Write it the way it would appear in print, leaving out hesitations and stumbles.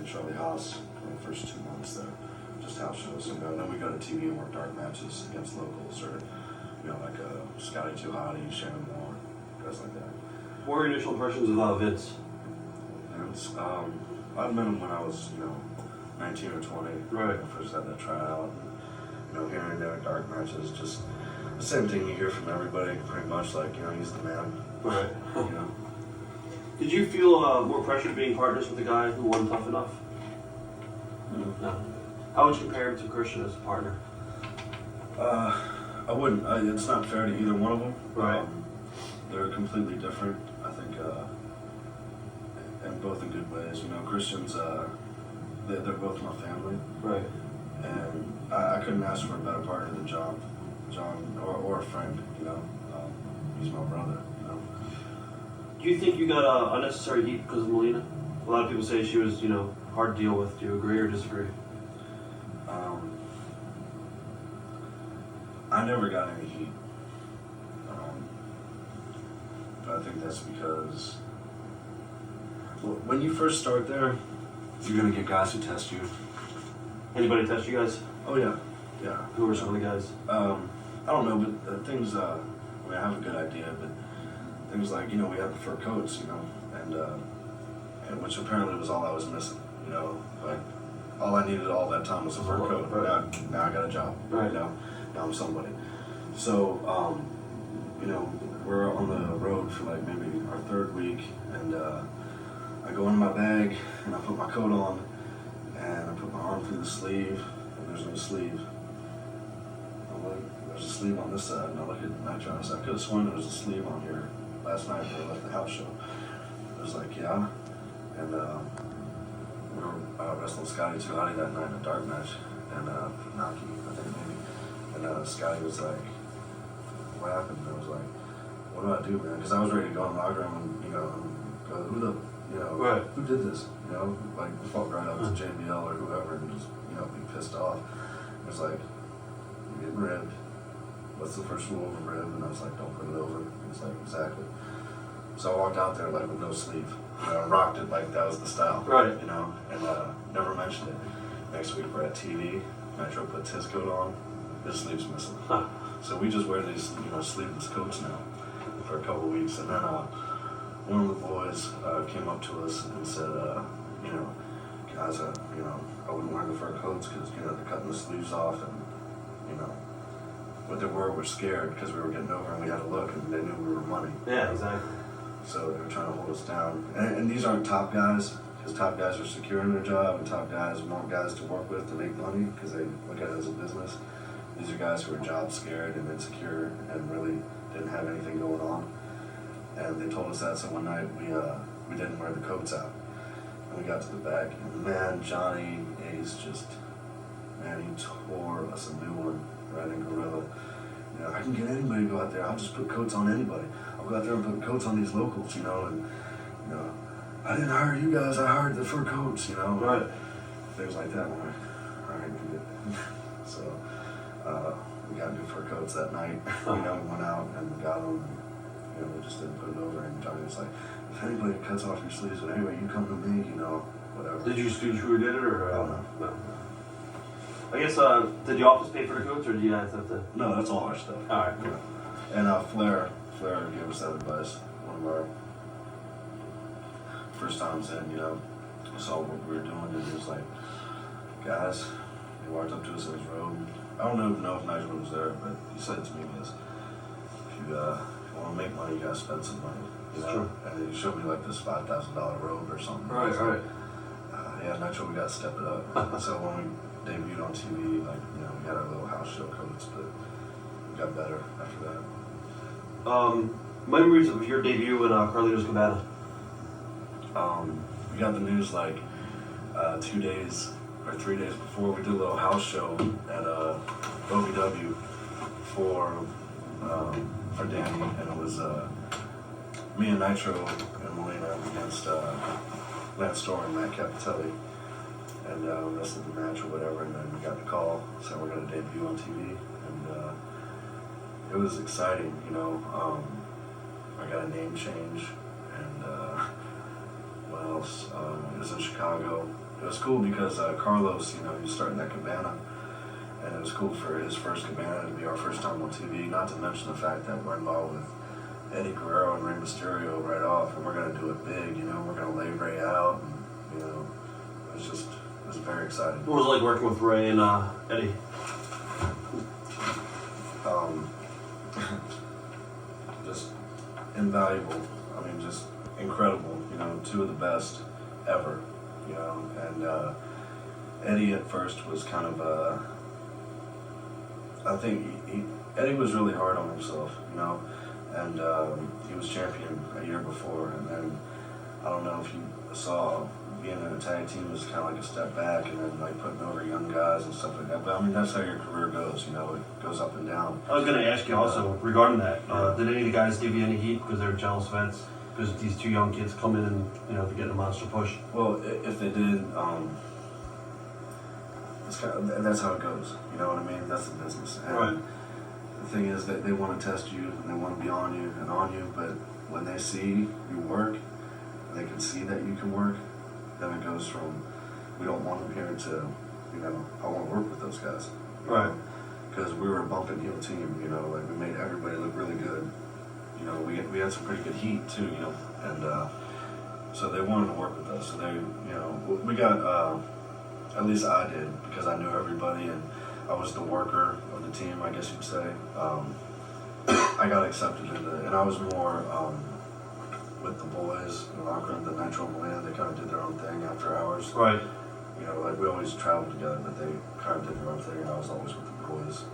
Charlie Haas for the first 2 months there, just house shows. And then we go to TV and work dark matches against locals, or like Scotty Too Hottie, Shannon Moore, guys like that. What were your initial impressions of Vince? Vince, I'd met him when I was 19 or 20. Right. I first had that tryout. And, here and there, dark matches, just the same thing you hear from everybody, pretty much, like, he's the man. Right. Did you feel more pressure being partners with the guy who won Tough Enough? No. How would you compare him to Christian as a partner? I wouldn't. It's not fair to either one of them. Right. They're completely different, I think, and both in good ways. Christian's, they're both my family. Right. And I couldn't ask for a better partner than John. Or a friend, he's my brother, Do you think you got unnecessary heat because of Melina? A lot of people say she was, hard to deal with. Do you agree or disagree? I never got any heat. But I think that's because when you first start there, you're going to get guys who test you. Anybody test you guys? Oh, yeah. Who are some of the guys? I don't know, but things, I have a good idea, but things like, we had the fur coats, and which apparently was all I was missing, like, all I needed all that time was a fur coat. Right. Now I got a job, right. Now I'm somebody. So, we're on the road for like maybe our 3rd week, and I go into my bag, and I put my coat on, and I put my arm through the sleeve, and there's no sleeve. There's a sleeve on this side, and I look at Nitro, and I said, I could have sworn there was a sleeve on here last night when I left the house show. I was like, yeah. And we were wrestling Scotty Too Hottie that night in a dark match, and Naki, I think maybe. And Scotty was like, what happened? And I was like, what do I do, man? Because I was ready to go in the locker room and, go, right. Who did this? Like, walk right up to JBL or whoever and just, be pissed off. It was like, you're getting ribbed. What's the first rule of a rib? And I was like, don't put it over. It's like, exactly. So I walked out there like with no sleeve. Rocked it like that was the style. Right. And never mentioned it. Next week we're at TV. Nitro puts his coat on. His sleeve's missing. Huh. So we just wear these, sleeveless coats now for a couple weeks. And then one of the boys came up to us and said, guys, I wouldn't wear the fur coats because, they're cutting the sleeves off and, what they were scared because we were getting over and we had to look and they knew we were money. Yeah, exactly. So they were trying to hold us down. And these aren't top guys, because top guys are secure in their job and top guys want guys to work with to make money because they look at it as a business. These are guys who are job scared and insecure and really didn't have anything going on. And they told us that, so one night we didn't wear the coats out. And we got to the back, and man, Johnny Ace he tore us a new one right in Gorilla. I can get anybody to go out there. I'll just put coats on anybody. I'll go out there and put coats on these locals, and I didn't hire you guys. I hired the fur coats, Right. Things like that. All right, good. So we got new fur coats that night. We went out and got them. And, we just didn't put it over. And Johnny was like, if anybody cuts off your sleeves, but anyway, you come to me, whatever. Did you who did it or? No. I guess, did the office pay for the coats, or do you guys have to? No, that's all our stuff. All right. And Flair gave us that advice. One of our first times in, saw what we were doing, and he was like, guys, he walked up to us in his robe. I don't even know if Nigel was there, but he said to me, if you want to make money, you got to spend some money. Sure. And he showed me like this $5,000 robe or something. Right. Yeah, Nitro, we got to step it up. So when we debuted on TV, we had our little house show coats, but we got better after that. Memories of your debut in Carlito's Cabana? We got the news 2 days or 3 days before. We did a little house show at OVW for Danny, and it was me and Nitro and Melina against Lance Storm and Matt Capitelli. And we wrestled the match or whatever, and then we got the call, so we're going to debut on TV, and it was exciting, I got a name change, and what else? It was in Chicago, it was cool because Carlos, he was starting that cabana, and it was cool for his first cabana to be our first time on TV. Not to mention the fact that we're involved with Eddie Guerrero and Rey Mysterio right off, and we're gonna do it big. We're gonna lay Ray out, and it was very exciting. What was it like working with Ray and Eddie? Just invaluable. I mean, just incredible. Two of the best ever. And Eddie at first was kind of I think Eddie was really hard on himself, and he was champion a year before, and then I don't know if you saw being in a tag team was kind of like a step back, and then like putting over young guys and stuff like that. But I mean, that's how your career goes, it goes up and down. I was going to ask you also regarding that. Did any of the guys give you any heat because they were jealous of Vince? Because these two young kids come in and they're getting a monster push. Well, if they did, it's that's how it goes. You know what I mean? That's the business. And right. The thing is that they want to test you and they want to be on you and on you, but when they see you work, and they can see that you can work, then it goes from we don't want them here to I want to work with those guys. Right. Because we were a bump and heel team. Like we made everybody look really good. We had some pretty good heat too. And so they wanted to work with us. So they we got. At least I did, because I knew everybody and I was the worker of the team, I guess you'd say. I got accepted into it, and I was more with the boys in the locker room, the Nitro and Melina. They kind of did their own thing after hours. Right. Like we always traveled together, but they kind of did their own thing, and I was always with the boys.